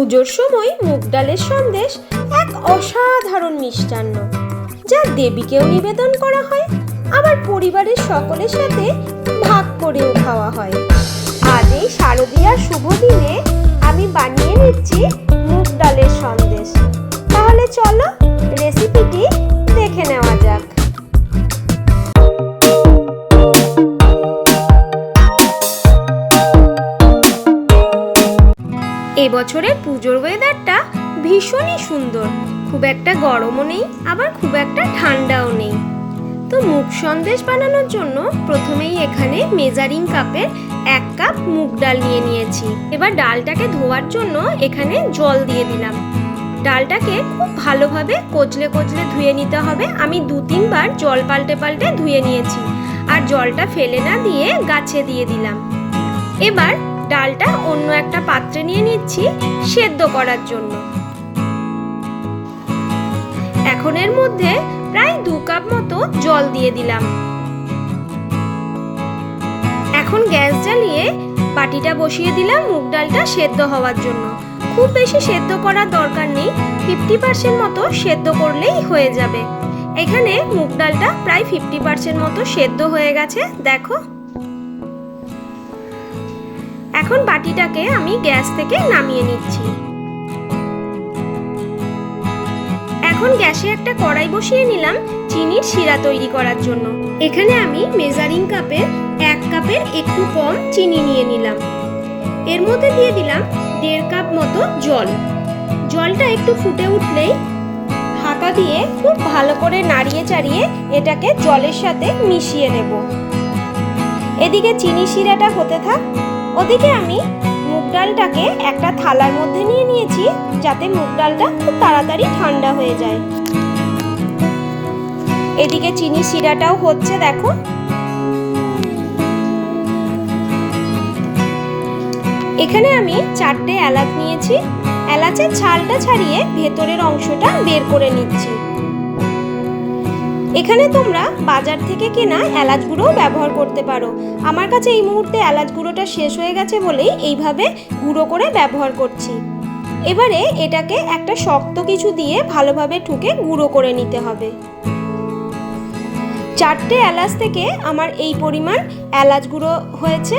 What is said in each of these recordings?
পুজোর সময় মুগ ডালের সন্দেশ এক অসাধারণ মিষ্টান্ন, যা দেবীকেও নিবেদন করা হয়, আবার পরিবারের সকলের সাথে ভাগ করেও খাওয়া হয়। আজ এই শারদীয়ার শুভ দিনে আমি বানিয়ে নিচ্ছি মুগ ডালের সন্দেশ। তাহলে চলো রেসিপিটি দেখে নেওয়া যাক। এবছরের পুজোর ওয়েদারটা ভীষণই সুন্দর, খুব একটা গরমও নেই আবার খুব একটা ঠান্ডাও নেই। তো মুগ সন্দেশ বানানোর জন্য প্রথমেই এখানে মেজারিং কাপের 1 কাপ মুগ ডাল নিয়ে নিয়েছি। এবার ডালটাকে ধোয়ার জন্য এখানে জল দিয়ে দিলাম। ডালটাকে খুব ভালোভাবে কচলে কচলে ধুয়ে নিতে হবে। আমি 2-3 বার জল পাল্টে পাল্টে ধুয়ে নিয়েছি, আর জলটা ফেলে না দিয়ে গাছে দিয়ে দিলাম। এবার ডালটা অন্য একটা পাত্রে নিয়ে নিচ্ছি সেদ্ধ করার জন্য। এখন এর মধ্যে প্রায় 2 কাপ মতো জল দিয়ে দিলাম। এখন গ্যাস জ্বালিয়ে বাটিটা বসিয়ে দিলাম মুগ ডালটা সেদ্ধ হওয়ার জন্য। খুব বেশি সেদ্ধ করার দরকার নেই, 50% মতো সেদ্ধ করলেই হয়ে যাবে। এখানে মুগ ডালটা প্রায় 50% মতো সেদ্ধ হয়ে গেছে, দেখো। এখন বাটিটাকে আমি গ্যাস থেকে নামিয়ে নিচ্ছি। এখন গ্যাসে একটা কড়াই বসিয়ে নিলাম চিনির শিরা তৈরি করার জন্য। এখানে আমি মেজারিং কাপের 1 কাপের একটু কম চিনি নিয়ে নিলাম। এর মধ্যে দিয়ে দিলাম 1.5 কাপ মতো জল। জলটা একটু ফুটে উঠলেই ঢাকা দিয়ে খুব ভালো করে নাড়িয়ে চাড়িয়ে এটাকে জলের সাথে মিশিয়ে নেব। এদিকে চিনি শিরাটা হতে থাক, ওদিকে আমি মুগ ডালটাকে একটা থালার মধ্যে নিয়ে নিয়েছি, যাতে মুগ ডালটা খুব তাড়াতাড়ি ঠান্ডা হয়ে যায়। এদিকে চিনি শিরাটাও হচ্ছে, দেখো। এখানে আমি 4টে এলাচ নিয়েছি। এলাচের ছালটা ছাড়িয়ে ভেতরের অংশটা বের করে নিচ্ছি। এখানে তোমরা বাজার থেকে কেনা এলাচ গুঁড়োও ব্যবহার করতে পারো। আমার কাছে এই মুহূর্তে এলাচ গুঁড়োটা শেষ হয়ে গেছে বলেই এইভাবে গুঁড়ো করে ব্যবহার করছি। এবারে এটাকে একটা শক্ত কিছু দিয়ে ভালোভাবে ঠুকে গুঁড়ো করে নিতে হবে। 4টে এলাচ থেকে আমার এই পরিমাণ এলাচ গুঁড়ো হয়েছে।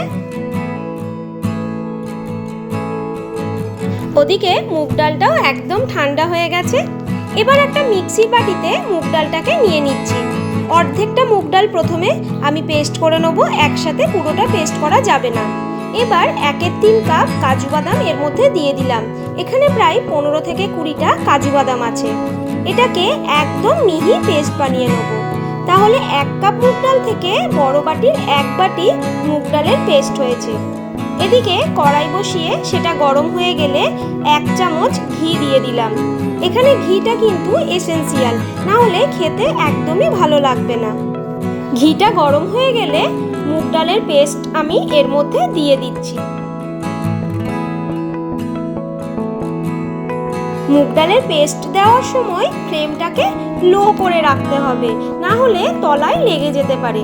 ওদিকে মুগ ডালটাও একদম ঠান্ডা হয়ে গেছে। এবার একটা মিক্সির বাটিতে মুগ ডালটাকে নিয়ে নিচ্ছি। অর্ধেকটা মুগ ডাল প্রথমে আমি পেস্ট করে নেব, একসাথে পুরোটা পেস্ট করা যাবে না। এবার 1/3 কাপ কাজু বাদাম এর মধ্যে দিয়ে দিলাম। এখানে প্রায় 15 থেকে 20টা কাজু বাদাম আছে। এটাকে একদম মিহি পেস্ট বানিয়ে নেব। তাহলে 1 কাপ মুগ ডাল থেকে বড় বাটির 1 বাটি মুগ ডালের পেস্ট হয়েছে। এদিকে কড়াই বসিয়ে সেটা গরম হয়ে গেলে 1 চামচ ঘি দিয়ে দিলাম। এখানে ঘিটা কিন্তু এসেনশিয়াল, না হলে খেতে একদমই ভালো লাগবে না। ঘিটা গরম হয়ে গেলে মুগ ডালের পেস্ট আমি এর মধ্যে দিয়ে দিচ্ছি। মুগ ডালের পেস্ট দেওয়ার সময় ফ্লেমটাকে লো করে রাখতে হবে, না হলে তলায় লেগে যেতে পারে।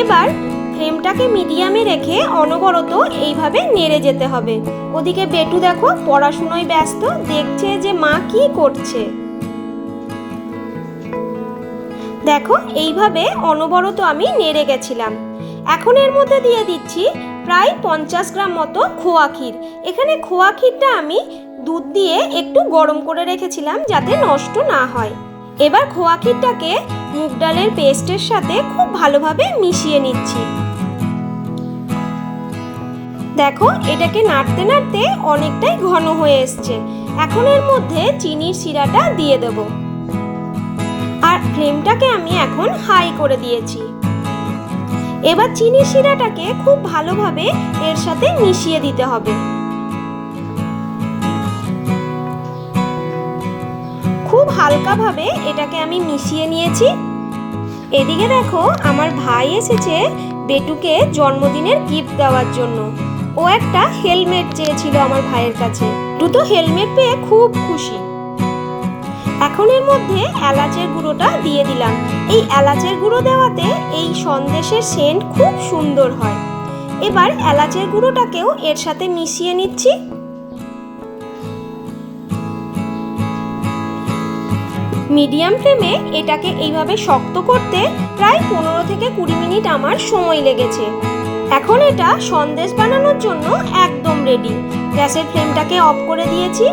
এবার ফ্লেমটাকে মিডিয়ামে রেখে অনবরত এইভাবে নেড়ে যেতে হবে। ওদিকে বেটু দেখো পড়াশোনায় ব্যস্ত, দেখছে যে মা কি করছে। দেখো এইভাবে অনবরত আমি নেড়ে গেছিলাম। এখন এর মধ্যে দিয়ে দিচ্ছি প্রায় 50 গ্রাম মতো খোয়া ক্ষীর। এখানে খোয়া ক্ষীরটা আমি দুধ দিয়ে একটু গরম করে রেখেছিলাম যাতে নষ্ট না হয়। এবার খোয়া ক্ষীরটাকে মুগ ডালের পেস্টের সাথে খুব ভালোভাবে মিশিয়ে নিচ্ছি। দেখো এটাকে নাড়তে নাড়তে অনেকটাই ঘন হয়ে এসছে। এখন এর মধ্যে চিনির শিরাটা দিয়ে দেব, আর ফ্লেমটাকে আমি এখন হাই করে দিয়েছি। এবার চিনির শিরাটাকে খুব ভালোভাবে এর সাথে মিশিয়ে দিতে হবে। খুব হালকাভাবে এটাকে আমি মিশিয়ে নিয়েছি। এদিকে দেখো আমার ভাই এসেছে বেটুকে জন্মদিনের গিফট দেওয়ার জন্য। ও একটা হেলমেট চেয়েছিল আমার ভাইয়ের কাছে। দুটো হেলমেট পেয়ে খুব খুশি। এখন এর মধ্যে এলাচের গুঁড়োটা দিয়ে দিলাম। এই এলাচের গুঁড়ো দেওয়াতে এই সন্দেশের সেন্ট খুব সুন্দর হয়। এবার এলাচের গুঁড়োটাকেও এর সাথে মিশিয়ে নিচ্ছি। মিডিয়াম ফ্লেমে এটাকে এইভাবে শক্ত করতে প্রায় 15 থেকে 20 মিনিট আমার সময় লেগেছে। এখন এটা সন্দেশ বানানোর জন্য একদম রেডি। গ্যাসের ফ্লেমটাকে অফ করে দিয়েছি।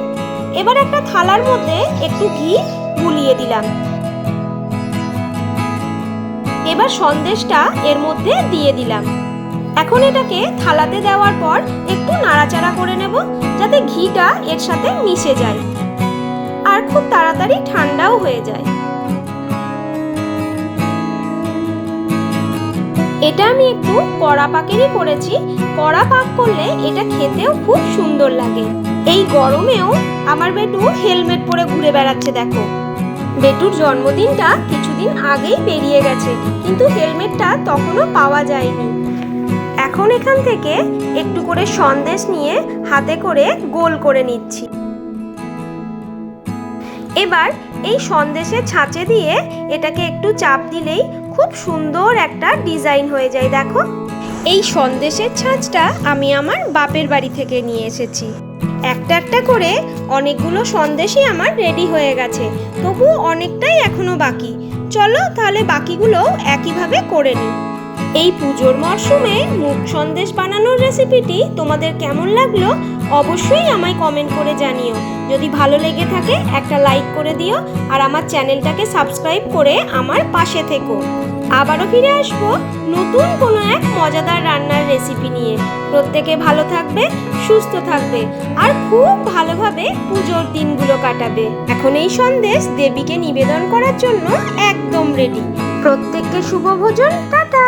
এবার একটা থালার মধ্যে একটু ঘি গুলিয়ে দিলাম। এবার সন্দেশটা এর মধ্যে দিয়ে দিলাম। এখন এটাকে থালাতে দেওয়ার পর একটু নাড়াচাড়া করে নেব যাতে ঘিটা এর সাথে মিশে যায় আর খুব তাড়াতাড়ি ঠান্ডাও হয়ে যায়। এটা আমি একটু কড়া পাকেরই করেছি। কড়া পাক করলে এটা খেতেও খুব সুন্দর লাগে। এই গরমেও আমার বেটু হেলমেট পরে ঘুরে বেড়াচ্ছে দেখো। বেটুর জন্মদিনটা কিছুদিন আগেই পেরিয়ে গেছে, কিন্তু হেলমেটটা তখনও পাওয়া যায়নি। এখন এখান থেকে একটু করে সন্দেশ নিয়ে হাতে করে গোল করে নিচ্ছি। এবার এই সন্দেশের ছাঁচে দিয়ে এটাকে একটু চাপ দিলেই খুব সুন্দর একটা ডিজাইন হয়ে যায় দেখো। এই সন্দেশের ছাঁচটা আমি আমার বাপের বাড়ি থেকে নিয়ে এসেছি। একটা একটা করে অনেকগুলো সন্দেশই আমার রেডি হয়ে গেছে, তবু অনেকটাই এখনো বাকি। চলো তাহলে বাকিগুলোও একইভাবে করে নিই। এই পুজোর মরশুমে মুগ সন্দেশ বানানোর রেসিপিটি তোমাদের কেমন লাগলো অবশ্যই আমায় কমেন্ট করে জানিও। যদি ভালো লেগে থাকে একটা লাইক করে দিও আর আমার চ্যানেলটাকে সাবস্ক্রাইব করে আমার পাশে থেকো। আবারও ফিরে আসবো নতুন কোনো এক মজাদার রান্নার রেসিপি নিয়ে। প্রত্যেকে ভালো থাকবে, সুস্থ থাকবে আর খুব ভালোভাবে পুজোর দিনগুলো কাটাবে। এখন এই সন্দেশ দেবীকে নিবেদন করার জন্য একদম রেডি। প্রত্যেককে শুভ ভোজন, টাটা।